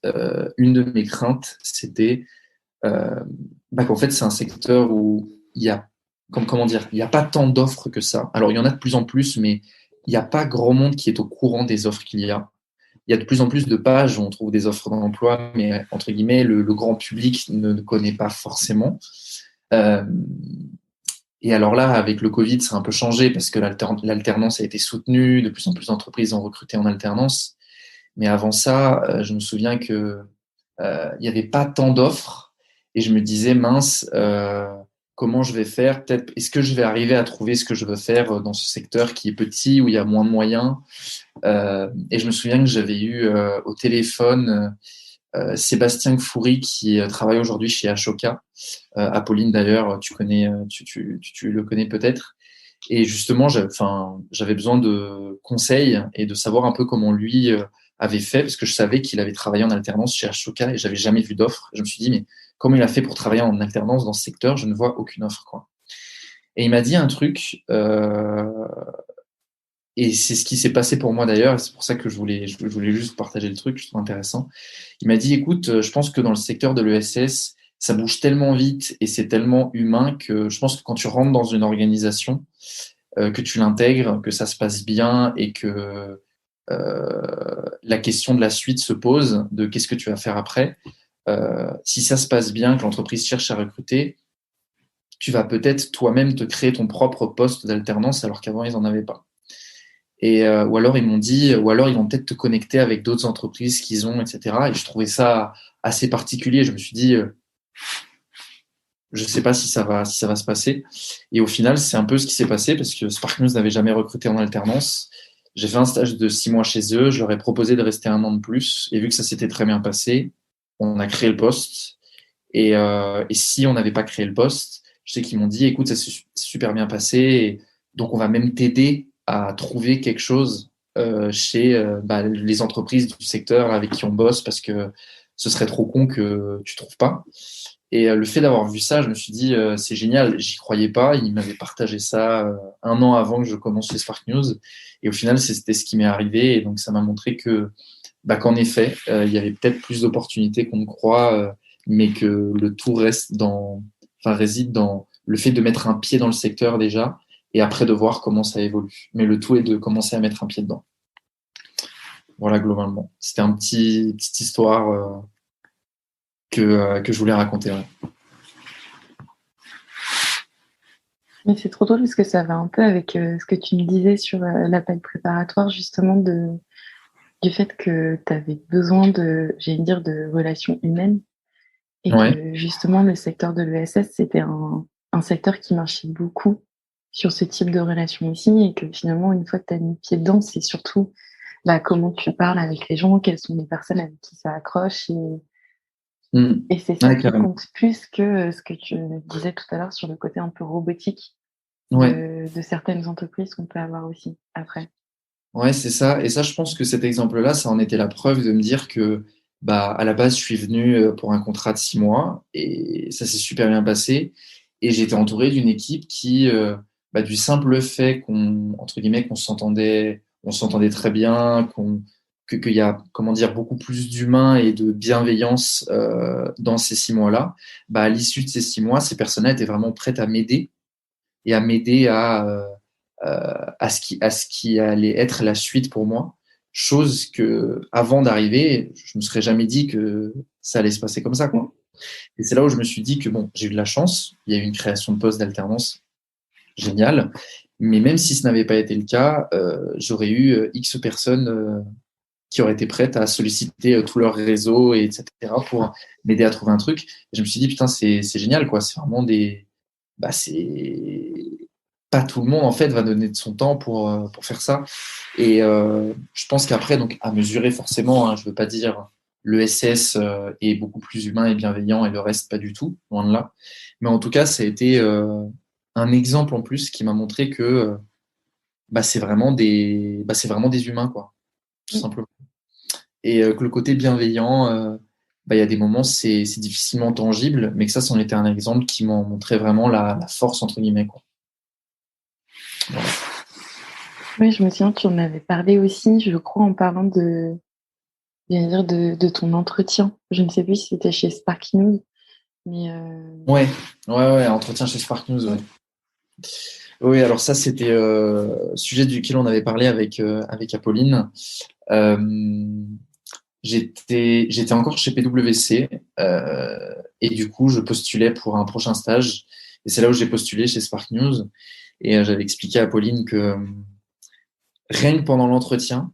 une de mes craintes, c'était qu'en fait, c'est un secteur où il y a, comment dire, il n'y a pas tant d'offres que ça. Alors, il y en a de plus en plus, mais il n'y a pas grand monde qui est au courant des offres qu'il y a. Il y a de plus en plus de pages où on trouve des offres d'emploi, mais entre guillemets, le grand public ne connaît pas forcément. Euh, et alors là, avec le Covid, ça a un peu changé parce que l'alternance a été soutenue, de plus en plus d'entreprises ont recruté en alternance. Mais avant ça, je me souviens que il n'y avait pas tant d'offres et je me disais mince, comment je vais faire? Peut-être, est-ce que je vais arriver à trouver ce que je veux faire dans ce secteur qui est petit où il y a moins de moyens? Et je me souviens que j'avais eu au téléphone Sébastien Gfoury qui travaille aujourd'hui chez Ashoka. Apolline d'ailleurs, tu connais, tu le connais peut-être. Et justement, j'avais besoin de conseils et de savoir un peu comment lui avait fait, parce que je savais qu'il avait travaillé en alternance chez Ashoka et j'avais jamais vu d'offre. Je me suis dit, mais comment il a fait pour travailler en alternance dans ce secteur? Je ne vois aucune offre, quoi. Et il m'a dit un truc, et c'est ce qui s'est passé pour moi d'ailleurs, et c'est pour ça que je voulais juste partager le truc, je trouve intéressant. Il m'a dit, écoute, je pense que dans le secteur de l'ESS, ça bouge tellement vite et c'est tellement humain que je pense que quand tu rentres dans une organisation, que tu l'intègres, que ça se passe bien et que la question de la suite se pose, de qu'est-ce que tu vas faire après. Si ça se passe bien, que l'entreprise cherche à recruter, tu vas peut-être toi-même te créer ton propre poste d'alternance alors qu'avant ils n'en avaient pas. Et ou alors ils m'ont dit, ou alors ils vont peut-être te connecter avec d'autres entreprises qu'ils ont, etc. Et je trouvais ça assez particulier. Je me suis dit, je ne sais pas si ça va se passer. Et au final, c'est un peu ce qui s'est passé parce que Spark News n'avait jamais recruté en alternance. J'ai fait un stage de 6 mois chez eux. Je leur ai proposé de rester 1 an de plus. Et vu que ça s'était très bien passé, on a créé le poste. Et si on n'avait pas créé le poste, je sais qu'ils m'ont dit, écoute, ça s'est super bien passé. Et donc, on va même t'aider à trouver quelque chose chez les entreprises du secteur avec qui on bosse parce que ce serait trop con que tu trouves pas. Et le fait d'avoir vu ça, je me suis dit, c'est génial. J'y croyais pas. Il m'avait partagé ça un an avant que je commence chez Spark News. Et au final, c'était ce qui m'est arrivé. Et donc, ça m'a montré qu'en effet, il y avait peut-être plus d'opportunités qu'on ne croit, mais que le tout réside dans le fait de mettre un pied dans le secteur déjà, et après de voir comment ça évolue. Mais le tout est de commencer à mettre un pied dedans. Voilà, globalement. C'était petite histoire que je voulais raconter. Ouais. Mais c'est trop drôle parce que ça va un peu avec ce que tu me disais sur l'appel préparatoire, justement, du fait que tu avais besoin de relations humaines et que justement le secteur de l'ESS, c'était un secteur qui marchait beaucoup sur ce type de relations aussi, et que finalement, une fois que tu as mis le pied dedans, c'est surtout comment tu parles avec les gens, quelles sont les personnes avec qui ça accroche, et c'est ça qui compte plus que ce que tu disais tout à l'heure sur le côté un peu robotique de certaines entreprises qu'on peut avoir aussi après. Ouais, c'est ça. Et ça, je pense que cet exemple-là, ça en était la preuve de me dire que, à la base, je suis venu pour un contrat de 6 mois et ça s'est super bien passé. Et j'étais entouré d'une équipe qui, du simple fait entre guillemets, qu'on s'entendait très bien, qu'il y a, comment dire, beaucoup plus d'humains et de bienveillance dans ces 6 mois-là. À l'issue de ces 6 mois, ces personnes-là étaient vraiment prêtes à m'aider et à m'aider à ce qui allait être la suite pour moi. Chose que, avant d'arriver, je me serais jamais dit que ça allait se passer comme ça, quoi. Et c'est là où je me suis dit que j'ai eu de la chance. Il y a eu une création de poste d'alternance géniale. Mais même si ce n'avait pas été le cas, j'aurais eu X personnes qui auraient été prêtes à solliciter tout leur réseau, et etc. pour m'aider à trouver un truc. Et je me suis dit, putain, c'est génial, quoi. C'est vraiment c'est pas tout le monde en fait va donner de son temps pour faire ça. Et je pense qu'après, donc à mesurer forcément, hein, je veux pas dire l'ESS est beaucoup plus humain et bienveillant et le reste pas du tout, loin de là. Mais en tout cas, ça a été un exemple en plus qui m'a montré que c'est vraiment des humains, quoi, tout simplement. Et que le côté bienveillant, il y a des moments c'est difficilement tangible, mais que ça c'en était un exemple qui m'en montrait vraiment la force entre guillemets, quoi. Voilà. Oui, je me souviens, tu en avais parlé aussi, je crois, en parlant de ton entretien. Je ne sais plus si c'était chez Spark News, mais Ouais, entretien chez Spark News, ouais. Oui, alors ça, c'était sujet duquel on avait parlé avec Apolline. J'étais encore chez PwC et du coup, je postulais pour un prochain stage. Et c'est là où j'ai postulé chez Spark News. Et j'avais expliqué à Apolline que rien que pendant l'entretien,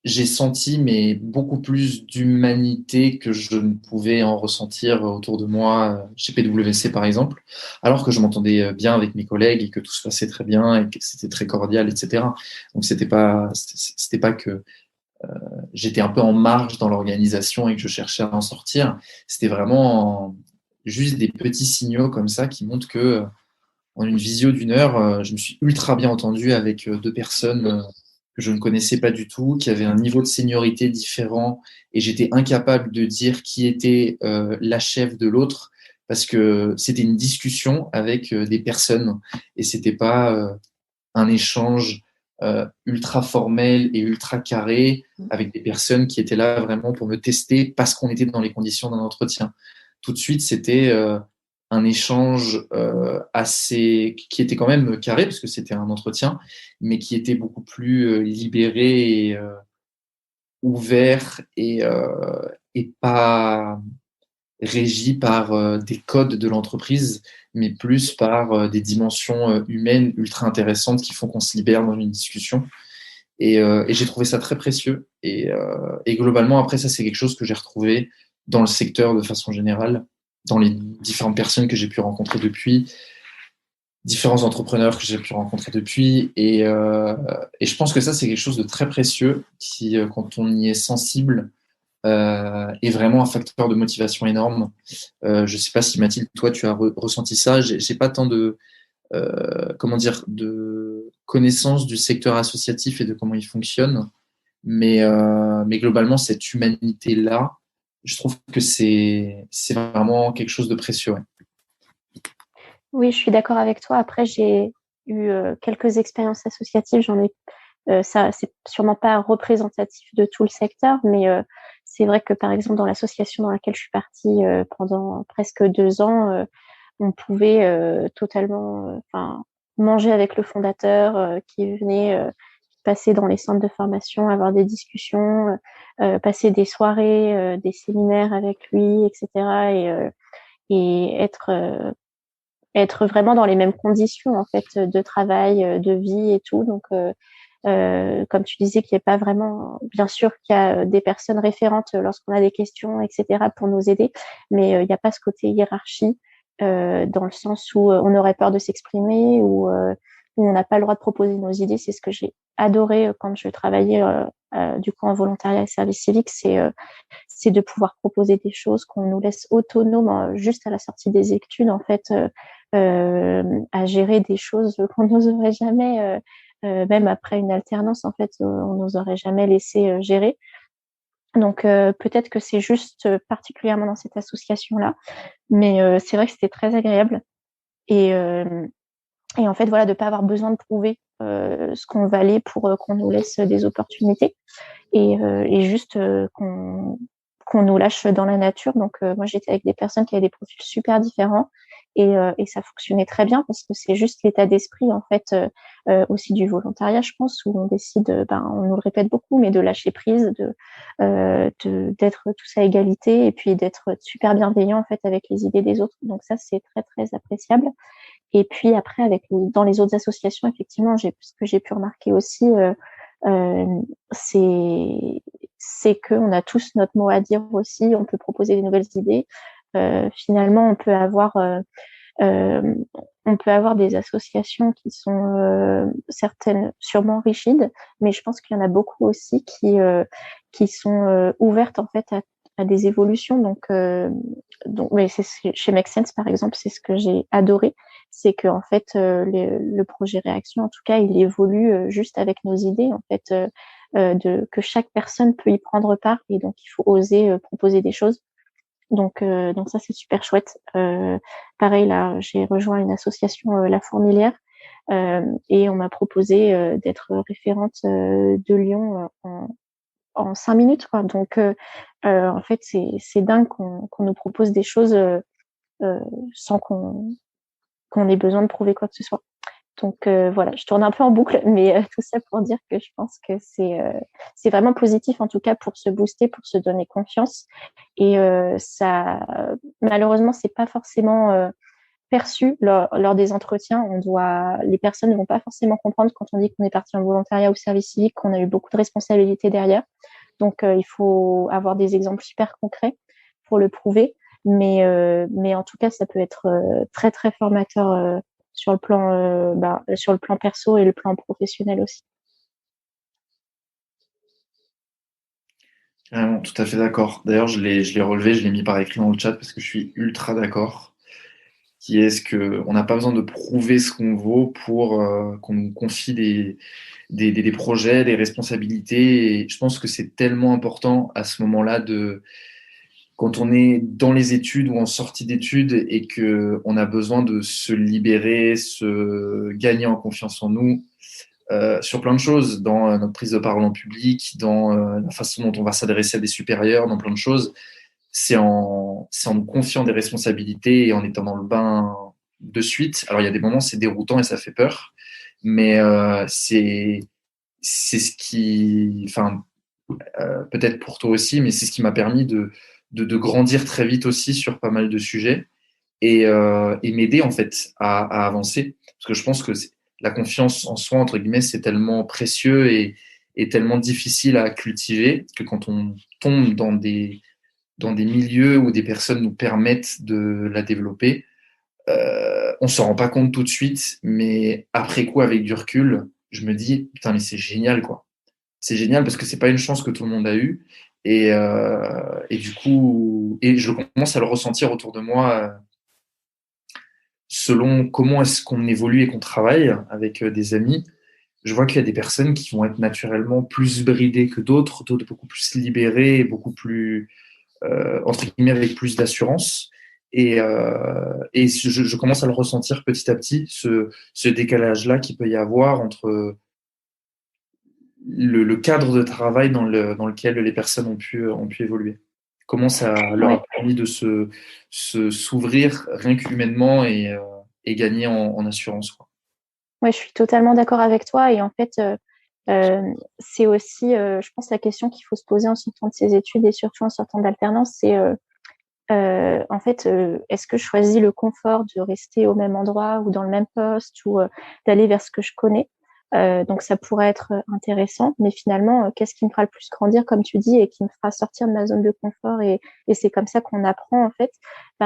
j'ai senti beaucoup plus d'humanité que je ne pouvais en ressentir autour de moi chez PwC par exemple, alors que je m'entendais bien avec mes collègues et que tout se passait très bien et que c'était très cordial, etc. Donc c'était pas que j'étais un peu en marge dans l'organisation et que je cherchais à en sortir. C'était vraiment juste des petits signaux comme ça qui montrent que en une visio d'1 heure, je me suis ultra bien entendu avec 2 personnes que je ne connaissais pas du tout, qui avaient un niveau de seniorité différent, et j'étais incapable de dire qui était la chef de l'autre parce que c'était une discussion avec des personnes et c'était pas un échange ultra formel et ultra carré avec des personnes qui étaient là vraiment pour me tester parce qu'on était dans les conditions d'un entretien. Tout de suite, c'était un échange qui était quand même carré parce que c'était un entretien, mais qui était beaucoup plus libéré et ouvert et pas régi par des codes de l'entreprise, mais plus par des dimensions humaines ultra intéressantes qui font qu'on se libère dans une discussion. Et j'ai trouvé ça très précieux. Et globalement, après, ça, c'est quelque chose que j'ai retrouvé dans le secteur de façon générale, dans les différentes personnes que j'ai pu rencontrer depuis, différents entrepreneurs que j'ai pu rencontrer depuis. Et je pense que ça, c'est quelque chose de très précieux qui, quand on y est sensible, est vraiment un facteur de motivation énorme. Je sais pas si Mathilde, toi, tu as ressenti ça. J'ai pas tant de de connaissance du secteur associatif et de comment il fonctionne, mais globalement cette humanité là, je trouve que c'est vraiment quelque chose de précieux. Ouais. Oui, je suis d'accord avec toi. Après, j'ai eu quelques expériences associatives. Ça, c'est sûrement pas représentatif de tout le secteur, mais c'est vrai que par exemple dans l'association dans laquelle je suis partie pendant presque 2 ans, on pouvait totalement, manger avec le fondateur qui venait passer dans les centres de formation, avoir des discussions, passer des soirées, des séminaires avec lui, etc. Et être vraiment dans les mêmes conditions en fait de travail, de vie et tout. Donc comme tu disais, qu'il n'y a pas vraiment, bien sûr qu'il y a des personnes référentes lorsqu'on a des questions, etc., pour nous aider, mais il n'y a pas ce côté hiérarchie dans le sens où on aurait peur de s'exprimer ou où on n'a pas le droit de proposer nos idées. C'est ce que j'ai adoré quand je travaillais du coup en volontariat et service civique, c'est de pouvoir proposer des choses qu'on nous laisse autonomes juste à la sortie des études en fait à gérer des choses qu'on n'oserait jamais même après une alternance en fait on nous aurait jamais laissé gérer. Donc peut-être que c'est juste particulièrement dans cette association là, mais c'est vrai que c'était très agréable et en fait voilà de pas avoir besoin de prouver ce qu'on valait pour qu'on nous laisse des opportunités et juste qu'on nous lâche dans la nature. Donc moi j'étais avec des personnes qui avaient des profils super différents et ça fonctionnait très bien parce que c'est juste l'état d'esprit en fait aussi du volontariat je pense où on décide on nous le répète beaucoup mais de lâcher prise d'être tous à égalité et puis d'être super bienveillant en fait avec les idées des autres. Donc ça c'est très très appréciable. Et puis après dans les autres associations effectivement ce que j'ai pu remarquer aussi euh, c'est qu'on a tous notre mot à dire aussi, on peut proposer des nouvelles idées. Finalement, euh, on peut avoir des associations qui sont certaines sûrement rigides, mais je pense qu'il y en a beaucoup aussi qui sont ouvertes en fait à des évolutions. Donc mais chez Make Sense par exemple, c'est ce que j'ai adoré, c'est que en fait le projet Réaction, en tout cas, il évolue juste avec nos idées en fait, que chaque personne peut y prendre part et donc il faut oser proposer des choses. Donc ça c'est super chouette. Pareil là, j'ai rejoint une association La Fourmilière et on m'a proposé d'être référente de Lyon en 5 minutes quoi. Donc en fait c'est dingue qu'on nous propose des choses sans qu'on ait besoin de prouver quoi que ce soit. Donc voilà, je tourne un peu en boucle, mais tout ça pour dire que je pense que c'est vraiment positif en tout cas pour se booster, pour se donner confiance. Et ça, malheureusement, c'est pas forcément perçu lors des entretiens. Les personnes ne vont pas forcément comprendre quand on dit qu'on est parti en volontariat ou service civique, qu'on a eu beaucoup de responsabilités derrière. Donc il faut avoir des exemples super concrets pour le prouver. Mais en tout cas, ça peut être très très formateur sur le plan perso et le plan professionnel aussi. Tout à fait d'accord. D'ailleurs, je l'ai relevé, je l'ai mis par écrit dans le chat parce que je suis ultra d'accord. Qui est ce que on n'a pas besoin de prouver ce qu'on vaut pour qu'on nous confie des projets, des responsabilités. Et je pense que c'est tellement important à ce moment-là quand on est dans les études ou en sortie d'études et que on a besoin de se libérer, se gagner en confiance en nous sur plein de choses, dans notre prise de parole en public, dans la façon dont on va s'adresser à des supérieurs, dans plein de choses. C'est en nous confiant des responsabilités et en étant dans le bain de suite. Alors, il y a des moments, c'est déroutant et ça fait peur, mais c'est ce qui, peut-être pour toi aussi, mais c'est ce qui m'a permis de grandir très vite aussi sur pas mal de sujets et m'aider en fait à avancer. Parce que je pense que la confiance en soi, entre guillemets, c'est tellement précieux et tellement difficile à cultiver que quand on tombe dans des milieux où des personnes nous permettent de la développer, on s'en rend pas compte tout de suite, mais après coup, avec du recul, je me dis, putain, mais c'est génial, quoi. C'est génial parce que c'est pas une chance que tout le monde a eue. Et du coup, et je commence à le ressentir autour de moi selon comment est-ce qu'on évolue et qu'on travaille avec des amis. Je vois qu'il y a des personnes qui vont être naturellement plus bridées que d'autres beaucoup plus libérées, beaucoup plus entre guillemets, avec plus d'assurance. Et je commence à le ressentir petit à petit, ce décalage-là qu'il peut y avoir entre le cadre de travail dans lequel les personnes ont pu évoluer. Comment ça leur a permis de s'ouvrir rien qu'humainement et gagner en assurance, quoi. Ouais, je suis totalement d'accord avec toi. Et en fait, c'est aussi, je pense, la question qu'il faut se poser en sortant de ses études et surtout en sortant d'alternance, c'est en fait, est-ce que je choisis le confort de rester au même endroit ou dans le même poste ou d'aller vers ce que je connais? Donc ça pourrait être intéressant, mais finalement, qu'est-ce qui me fera le plus grandir, comme tu dis, et qui me fera sortir de ma zone de confort, et c'est comme ça qu'on apprend en fait,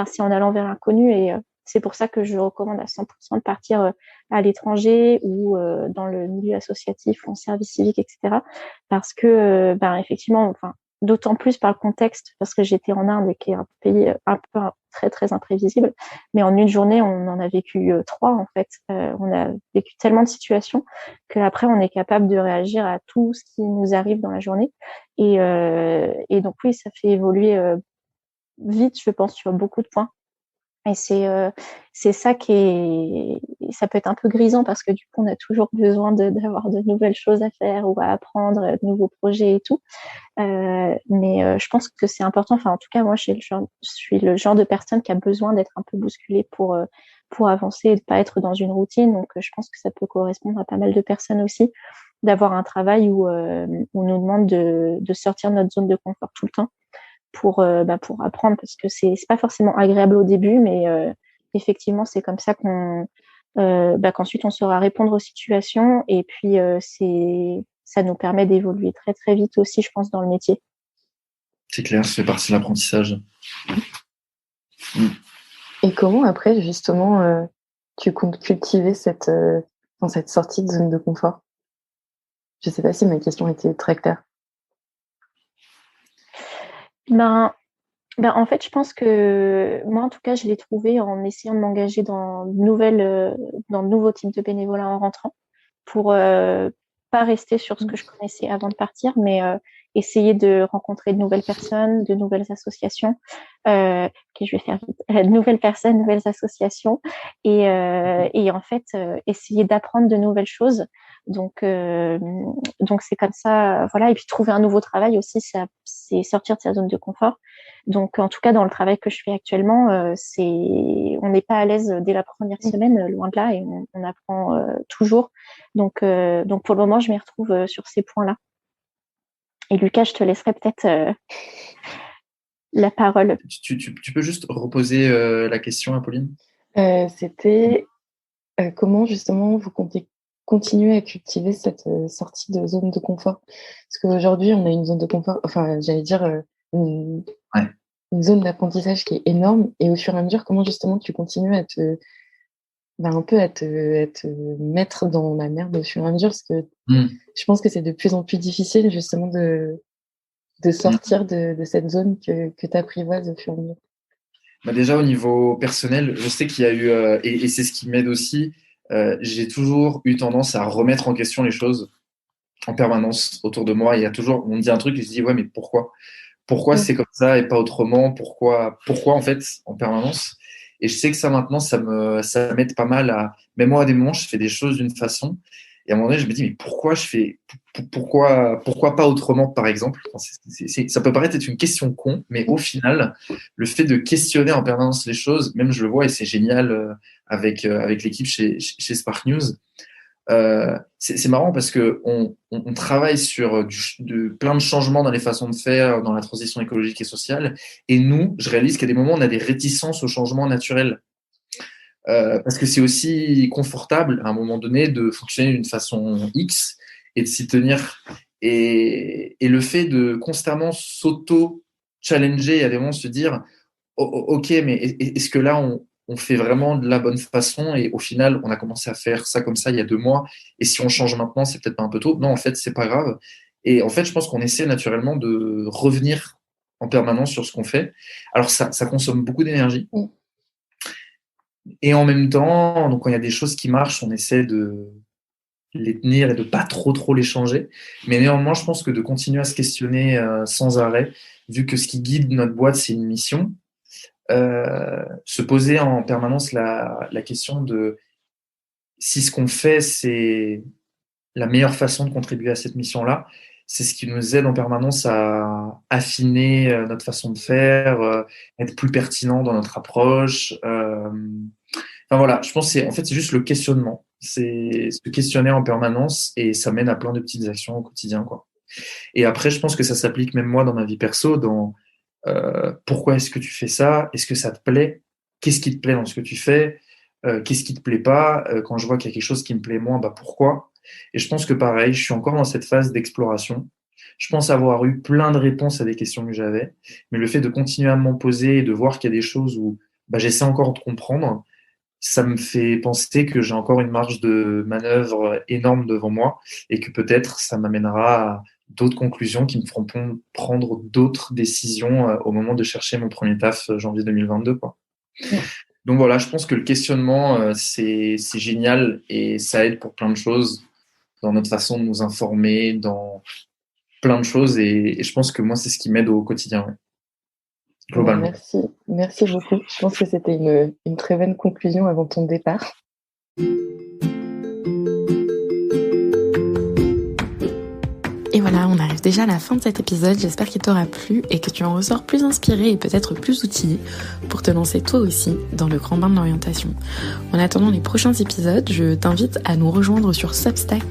c'est en allant vers l'inconnu. Et c'est pour ça que je recommande à 100% de partir à l'étranger ou dans le milieu associatif ou en service civique, etc. Parce que effectivement, enfin, d'autant plus par le contexte, parce que j'étais en Inde, et qui est un pays un peu très très imprévisible, mais en une journée on en a vécu 3 en fait. On a vécu tellement de situations qu'après on est capable de réagir à tout ce qui nous arrive dans la journée, et donc oui, ça fait évoluer vite, je pense, sur beaucoup de points. Et c'est ça qui est, ça peut être un peu grisant, parce que du coup on a toujours besoin d'avoir de nouvelles choses à faire ou à apprendre, de nouveaux projets et tout. Mais je pense que c'est important. Enfin, en tout cas, moi, je suis le genre de personne qui a besoin d'être un peu bousculée pour avancer et de pas être dans une routine. Donc, je pense que ça peut correspondre à pas mal de personnes aussi, d'avoir un travail où on nous demande de sortir de notre zone de confort tout le temps pour apprendre, parce que c'est pas forcément agréable au début, mais effectivement, c'est comme ça qu'ensuite on saura répondre aux situations, et puis ça nous permet d'évoluer très très vite aussi, je pense, dans le métier. C'est clair, ça fait partie de l'apprentissage. Et comment après, justement, tu comptes cultiver cette sortie de zone de confort? Je ne sais pas si ma question était très claire. En fait, je pense que moi, en tout cas, je l'ai trouvé en essayant de m'engager dans de nouveaux types de bénévolat en rentrant, pour pas rester sur ce que je connaissais avant de partir, mais essayer de rencontrer de nouvelles personnes, de nouvelles associations. Je vais faire vite. De nouvelles personnes, nouvelles associations, et en fait, essayer d'apprendre de nouvelles choses. Donc c'est comme ça, voilà. Et puis trouver un nouveau travail aussi, c'est sortir de sa zone de confort. Donc, en tout cas, dans le travail que je fais actuellement, on n'est pas à l'aise dès la première semaine, loin de là, et on apprend toujours. Donc, pour le moment, je m'y retrouve sur ces points-là. Et Lucas, je te laisserai peut-être la parole. Tu peux juste reposer la question, Apolline? C'était comment justement vous comptez continuer à cultiver cette sortie de zone de confort? Parce qu'aujourd'hui, on a une zone de confort, enfin, j'allais dire une zone d'apprentissage qui est énorme, et au fur et à mesure, comment justement tu continues à un peu à te mettre dans la merde au fur et à mesure, parce que je pense que c'est de plus en plus difficile justement de sortir de cette zone que tu apprivoises au fur et à mesure. Déjà, au niveau personnel, je sais qu'il y a eu, et c'est ce qui m'aide aussi, j'ai toujours eu tendance à remettre en question les choses en permanence autour de moi. Il y a toujours, on me dit un truc et je dis, ouais, mais pourquoi? Pourquoi c'est comme ça et pas autrement? Pourquoi en fait, en permanence? Et je sais que ça maintenant, ça m'aide pas mal à, même moi, à des moments, je fais des choses d'une façon, et à un moment donné, je me dis, mais pourquoi pas autrement, par exemple? Ça peut paraître être une question con, mais au final, le fait de questionner en permanence les choses, même je le vois, et c'est génial avec l'équipe chez Spark News. C'est marrant parce que on travaille sur plein de changements dans les façons de faire, dans la transition écologique et sociale. Et nous, je réalise qu'à des moments, on a des réticences au changement naturel. Parce que c'est aussi confortable, à un moment donné, de fonctionner d'une façon X et de s'y tenir. Et le fait de constamment s'auto-challenger, à des moments se dire, ok, mais est-ce que là, on fait vraiment de la bonne façon, et au final, on a commencé à faire ça comme ça il y a 2 mois, et si on change maintenant, c'est peut-être pas un peu tôt. Non, en fait, c'est pas grave. Et en fait, je pense qu'on essaie naturellement de revenir en permanence sur ce qu'on fait. Alors, ça consomme beaucoup d'énergie. Et en même temps, donc, quand il y a des choses qui marchent, on essaie de les tenir et de pas trop les changer. Mais néanmoins, je pense que de continuer à se questionner sans arrêt, vu que ce qui guide notre boîte, c'est une mission, se poser en permanence la question de si ce qu'on fait, c'est la meilleure façon de contribuer à cette mission-là. C'est ce qui nous aide en permanence à affiner notre façon de faire, être plus pertinent dans notre approche. Enfin voilà, je pense que c'est juste le questionnement. C'est se questionner en permanence et ça mène à plein de petites actions au quotidien, quoi. Et après, je pense que ça s'applique même moi dans ma vie perso, dans pourquoi est-ce que tu fais ça? Est-ce que ça te plaît? Qu'est-ce qui te plaît dans ce que tu fais? Qu'est-ce qui te plaît pas? Quand je vois qu'il y a quelque chose qui me plaît moins, pourquoi? Et je pense que pareil, je suis encore dans cette phase d'exploration. Je pense avoir eu plein de réponses à des questions que j'avais, mais le fait de continuer à m'en poser et de voir qu'il y a des choses où j'essaie encore de comprendre, ça me fait penser que j'ai encore une marge de manœuvre énorme devant moi et que peut-être ça m'amènera à d'autres conclusions qui me feront prendre d'autres décisions au moment de chercher mon premier taf janvier 2022, quoi. Ouais. Donc voilà, je pense que le questionnement, c'est génial et ça aide pour plein de choses dans notre façon de nous informer, dans plein de choses et je pense que moi, c'est ce qui m'aide au quotidien. Ouais. Globalement. Merci beaucoup. Je pense que c'était une très bonne conclusion avant ton départ. Et voilà, on arrive déjà à la fin de cet épisode. J'espère qu'il t'aura plu et que tu en ressors plus inspiré et peut-être plus outillé pour te lancer toi aussi dans le grand bain de l'orientation. En attendant les prochains épisodes, je t'invite à nous rejoindre sur Substack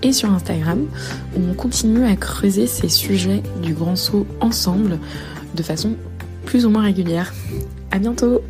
et sur Instagram où on continue à creuser ces sujets du grand saut ensemble de façon plus ou moins régulière. À bientôt!